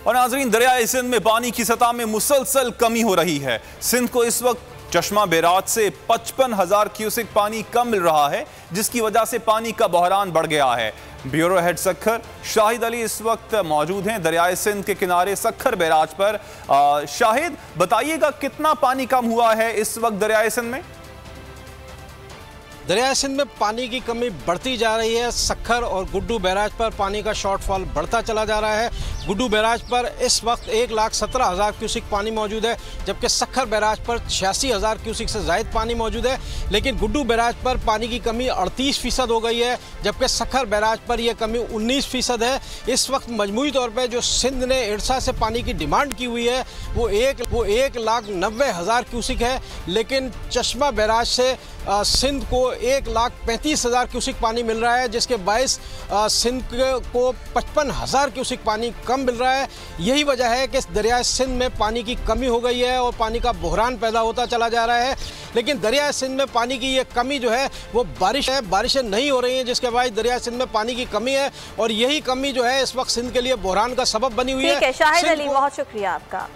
और नाजरीन, दरियाए सिंध में पानी की सतह में मुसलसल कमी हो रही है। सिंध को इस वक्त चश्मा बैराज से 55,000 क्यूसेक पानी कम मिल रहा है, जिसकी वजह से पानी का बहरान बढ़ गया है। ब्यूरो हेड सक्खर शाहिद अली इस वक्त मौजूद हैं दरियाए सिंध के किनारे सक्खर बैराज पर। शाहिद, बताइएगा कितना पानी कम हुआ है इस वक्त दरियाए सिंध में? दरियाए सिंध में पानी की कमी बढ़ती जा रही है। सक्खर और गुड्डू बैराज पर पानी का शॉर्टफॉल बढ़ता चला जा रहा है। गुड्डू बैराज पर इस वक्त 1,17,000 क्यूसिक पानी मौजूद है, जबकि सक्खर बैराज पर 86,000 क्यूसिक से ज़ायद पानी मौजूद है। लेकिन गुड्डू बैराज पर पानी की कमी 38% हो गई है, जबकि सक्खर बैराज पर यह कमी 19% है। इस वक्त मजमूई तौर पर जो सिंध ने इरसा से पानी की डिमांड की हुई है वो 1,90,000 क्यूसिक है, लेकिन चश्मा बैराज से सिंध को 1,35,000 क्यूसिक पानी मिल रहा है, जिसके बायस सिंध को 55,000 क्यूसिक पानी कम मिल रहा है। यही वजह है कि दरियाए सिंध में पानी की कमी हो गई है और पानी का बहरान पैदा होता चला जा रहा है। लेकिन दरियाए सिंध में पानी की ये कमी जो है वो बारिशें नहीं हो रही हैं, जिसके बाद दरियाए सिंध में पानी की कमी है और यही कमी जो है इस वक्त सिंध के लिए बहरान का सबब बनी हुई है। शाहिद अली, बहुत शुक्रिया आपका।